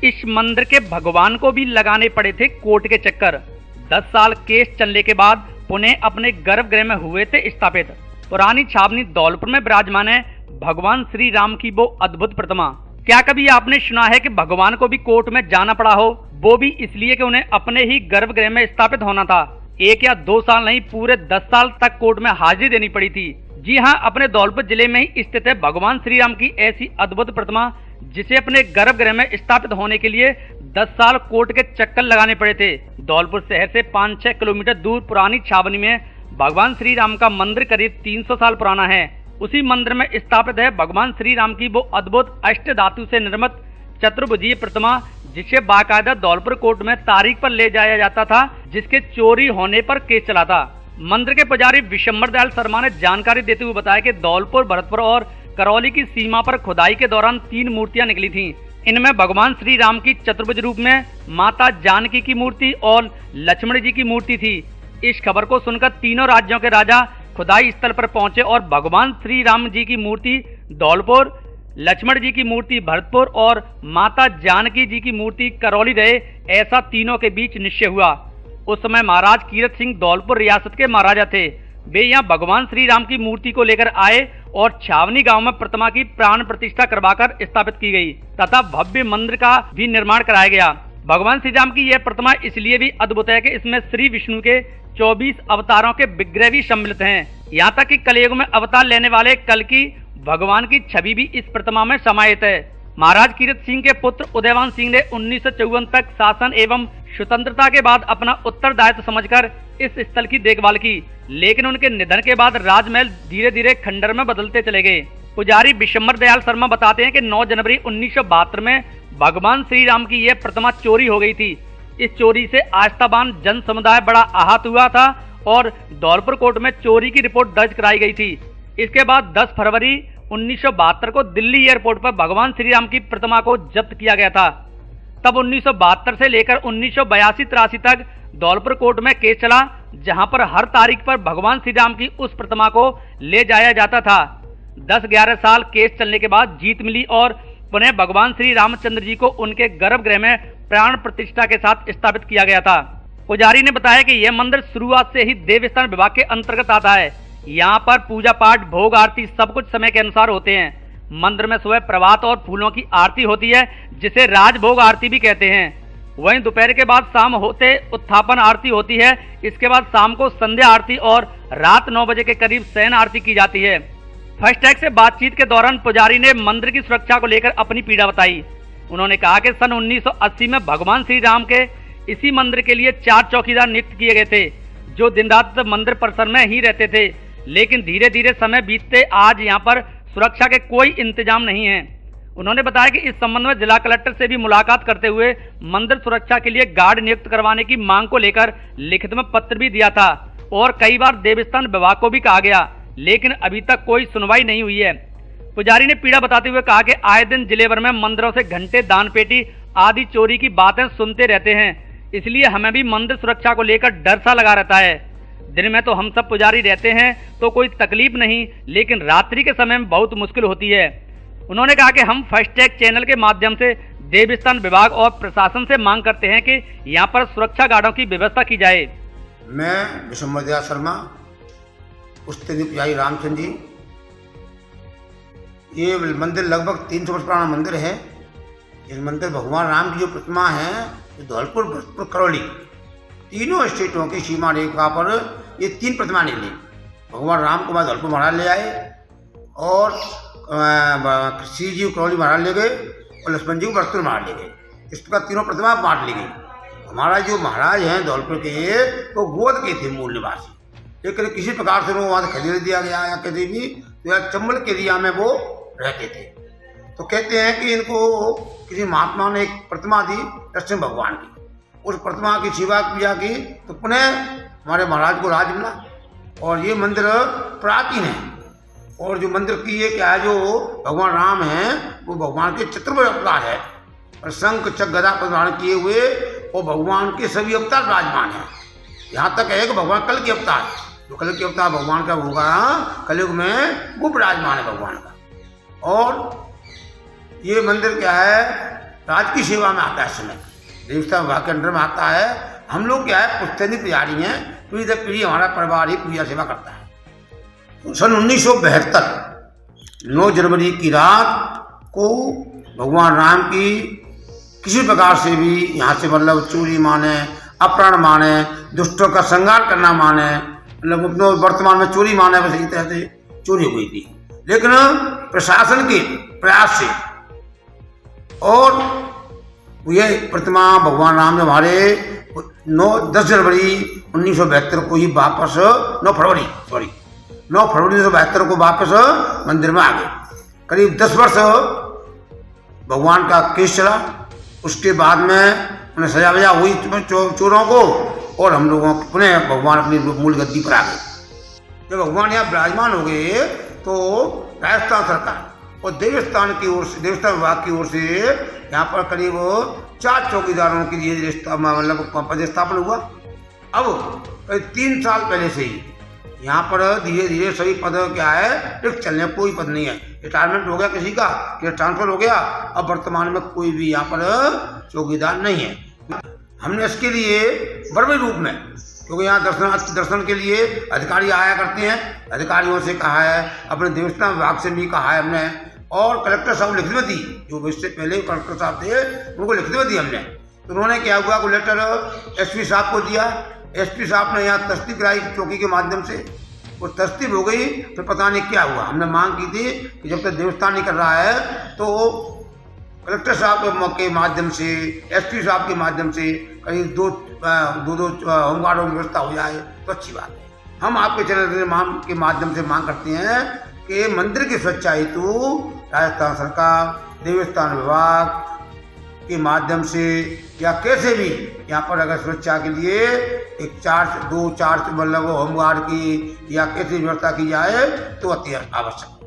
इस मंदिर के भगवान को भी लगाने पड़े थे कोर्ट के चक्कर। 10 साल केस चलने के बाद पुनः अपने गर्भगृह में हुए थे स्थापित। पुरानी छावनी धौलपुर में विराजमान है भगवान श्री राम की वो अद्भुत प्रतिमा। क्या कभी आपने सुना है कि भगवान को भी कोर्ट में जाना पड़ा हो, वो भी इसलिए कि उन्हें अपने ही गर्भगृह में स्थापित होना था। 1 या 2 साल नहीं, पूरे 10 साल तक कोर्ट में हाजिरी देनी पड़ी थी। जी हाँ, अपने धौलपुर जिले में ही स्थित है भगवान श्री राम की ऐसी अद्भुत प्रतिमा, जिसे अपने गर्भगृह में स्थापित होने के लिए 10 साल कोर्ट के चक्कर लगाने पड़े थे। धौलपुर शहर से 5-6 किलोमीटर दूर पुरानी छावनी में भगवान श्री राम का मंदिर करीब 300 साल पुराना है। उसी मंदिर में स्थापित है भगवान श्री राम की वो अद्भुत अष्ट धातु से निर्मित चतुर्भुजीय प्रतिमा, जिसे बाकायदा धौलपुर कोर्ट में तारीख पर ले जाया जाता था, जिसके चोरी होने पर केस चला था। मंदिर के पुजारी विशंबर दयाल शर्मा ने जानकारी देते हुए बताया कि धौलपुर, भरतपुर और करौली की सीमा पर खुदाई के दौरान 3 मूर्तियां निकली थीं। इनमें भगवान श्री राम की चतुर्भुज रूप में, माता जानकी की मूर्ति और लक्ष्मण जी की मूर्ति थी। इस खबर को सुनकर तीनों राज्यों के राजा खुदाई स्थल पर पहुंचे और भगवान श्री राम जी की मूर्ति धौलपुर, लक्ष्मण जी की मूर्ति भरतपुर और माता जानकी जी की मूर्ति करौली रहे, ऐसा तीनों के बीच निश्चय हुआ। उस समय महाराज कीरत सिंह धौलपुर रियासत के महाराजा थे। वे यहाँ भगवान श्री राम की मूर्ति को लेकर आए और छावनी गांव में प्रतिमा की प्राण प्रतिष्ठा करवाकर स्थापित की गई तथा भव्य मंदिर का भी निर्माण कराया गया। भगवान श्री राम की यह प्रतिमा इसलिए भी अद्भुत है कि इसमें श्री विष्णु के 24 अवतारों के विग्रह भी सम्मिलित हैं। यहाँ तक कि कलयुग में अवतार लेने वाले कल की भगवान की छवि भी इस प्रतिमा में समाहित है। महाराज कीरत सिंह के पुत्र उदयवान सिंह ने 1954 तक शासन एवं स्वतंत्रता के बाद अपना उत्तरदायित्व समझकर इस स्थल की देखभाल की, लेकिन उनके निधन के बाद राजमहल धीरे धीरे खंडर में बदलते चले गए। पुजारी विशंबर दयाल शर्मा बताते हैं कि 9 जनवरी 1972 में भगवान श्री राम की यह प्रतिमा चोरी हो गई थी। इस चोरी से आस्थावान जन समुदाय बड़ा आहत हुआ था और धौलपुर कोर्ट में चोरी की रिपोर्ट दर्ज कराई गई थी। इसके बाद 10 फरवरी 1972 को दिल्ली एयरपोर्ट पर भगवान श्री राम की प्रतिमा को जब्त किया गया था। तब 1972 से लेकर 1982-83 तक धौलपुर कोर्ट में केस चला, जहां पर हर तारीख पर भगवान श्री राम की उस प्रतिमा को ले जाया जाता था। 10-11 साल केस चलने के बाद जीत मिली और पुनः भगवान श्री रामचंद्र जी को उनके गर्भगृह में प्राण प्रतिष्ठा के साथ स्थापित किया गया था। पुजारी ने बताया कि यह मंदिर शुरुआत से ही देवस्थान विभाग के अंतर्गत आता है। यहाँ पर पूजा पाठ, भोग आरती सब कुछ समय के अनुसार होते हैं। मंदिर में सुबह प्रभात और फूलों की आरती होती है, जिसे राजभोग आरती भी कहते हैं। वहीं दोपहर के बाद शाम होते उत्थापन आरती होती है। इसके बाद शाम को संध्या आरती और रात 9 बजे के करीब शयन आरती की जाती है। फर्स्ट टैग से बातचीत के दौरान पुजारी ने मंदिर की सुरक्षा को लेकर अपनी पीड़ा बताई। उन्होंने कहा कि सन 1980 में भगवान श्री राम के इसी मंदिर के लिए 4 चौकीदार नियुक्त किए गए थे, जो दिन रात मंदिर परिसर में ही रहते थे। लेकिन धीरे धीरे समय बीतते आज यहाँ पर सुरक्षा के कोई इंतजाम नहीं है। उन्होंने बताया कि इस संबंध में जिला कलेक्टर से भी मुलाकात करते हुए मंदिर सुरक्षा के लिए गार्ड नियुक्त करवाने की मांग को लेकर लिखित में पत्र भी दिया था और कई बार देवस्थान विभाग को भी कहा गया, लेकिन अभी तक कोई सुनवाई नहीं हुई है। पुजारी ने पीड़ा बताते हुए कहा कि आए दिन जिले भर में मंदिरों से घंटे, दान पेटी आदि चोरी की बातें सुनते रहते हैं, इसलिए हमें भी मंदिर सुरक्षा को लेकर डर सा लगा रहता है। दिन में तो हम सब पुजारी रहते हैं तो कोई तकलीफ नहीं, लेकिन रात्रि के समय में बहुत मुश्किल होती है। उन्होंने कहा कि हम फर्स्ट टैग चैनल के माध्यम से देवस्थान विभाग और प्रशासन से मांग करते हैं कि यहाँ पर सुरक्षा गार्डों की व्यवस्था की जाए। मैं विशंबर दयाल शर्मा, उस्ताद पुजारी रामचंद्र जी। ये मंदिर लगभग 300 वर्ष पुराना मंदिर है। इस मंदिर भगवान राम की जो प्रतिमा है, धौलपुर, भरतपुर, करौली तीनों स्टेटों की सीमा रेखा पर ये 3 प्रतिमा निकली। भगवान राम को बाद धौलपुर महाराज ले आए और श्री जी करौली महाराज ले गए और लक्ष्मण जी को भरतपुर महाराज ले गए। इस प्रकार तीनों प्रतिमा बांट ली गई। हमारा जो महाराज हैं धौलपुर के, तो गोद के थे मूल निवासी, लेकिन किसी प्रकार से वो वहाँ से खदेड़ दिया गया या कहीं भी, तो चंबल के एरिया में वो रहते थे। तो कहते हैं कि इनको किसी महात्मा ने एक प्रतिमा दी नरसिंह भगवान की। उस प्रतिमा की सेवा पूजा की तो पुनः हमारे महाराज को राज मिला। और ये मंदिर प्राचीन है। और जो मंदिर की ये क्या है, जो भगवान राम हैं वो भगवान के चतुर्भुज अवतार है और शंख चक्र गदा प्रदान किए हुए और भगवान के सभी अवतार विराजमान हैं। यहाँ तक है कि भगवान कल के अवतार, जो कल के अवतार भगवान का होगा कलयुग में, वो विराजमान है भगवान का। और ये मंदिर क्या है, राज की सेवा में आता है। समय देवस्थान विभाग के अंडर में आता है। हम लोग क्या है, पुश्तैनी पुजारी हैं, पीढ़ी दर पीढ़ी हमारा परिवार ही पूजा सेवा करता है। सन 1972 9 जनवरी की रात को भगवान राम की किसी प्रकार से भी यहाँ से मतलब चोरी माने, अपहरण माने, दुष्टों का संहार करना माने, मतलब वर्तमान में चोरी माने, बस इसी तरह से चोरी हो गई थी। लेकिन प्रशासन के प्रयास से और ये प्रतिमा भगवान राम ने हमारे 10 जनवरी 1972 को ही वापस 9 फरवरी 1972 को वापस मंदिर में आ गए। करीब 10 वर्ष भगवान का केस चला। उसके बाद में उन्हें सजा वजा हुई चोरों को, और हम लोगों को पुनः भगवान अपनी मूल गद्दी पर आ गए। जब भगवान यहाँ विराजमान हो गए तो राजस्थान सरकार और देवस्थान की ओर से, देवस्थान विभाग की ओर से यहाँ पर करीब 4 चौकीदारों की मतलब पदस्थापन हुआ। अब करीब 3 साल पहले से ही यहाँ पर धीरे धीरे सभी पद क्या है, रिक्त चलने, कोई पद नहीं है। रिटायरमेंट हो गया किसी का, ट्रांसफर हो गया, अब वर्तमान में कोई भी यहाँ पर चौकीदार नहीं है। हमने इसके लिए बड़े रूप में, क्योंकि यहाँ दर्शन के लिए अधिकारी आया करते हैं, अधिकारियों से कहा है, अपने देवस्थान विभाग से भी कहा है हमने, और कलेक्टर साहब लिखित में दी, जो इससे पहले कलेक्टर साहब थे उनको लिखित में दी हमने। तो उन्होंने क्या हुआ को लेटर एसपी साहब को दिया। एसपी साहब ने यहाँ तस्दीक कराई चौकी के माध्यम से, वो तस्दीक हो गई। फिर पता नहीं क्या हुआ, हमने मांग की थी कि जब तक देवस्थान नहीं कर रहा है तो कलेक्टर साहब के माध्यम से, एसपी साहब के माध्यम से करीब दो होमगार्डों की व्यवस्था हो जाए तो अच्छी बात है। हम आपके चैनल के माध्यम से मांग करते हैं कि मंदिर की सुरक्षा हेतु राजस्थान सरकार, देवस्थान विभाग के माध्यम से या कैसे भी यहाँ पर अगर सुरक्षा के लिए एक 2 चार्ज मतलब होमगार्ड की या कैसी व्यवस्था की जाए तो अति आवश्यक।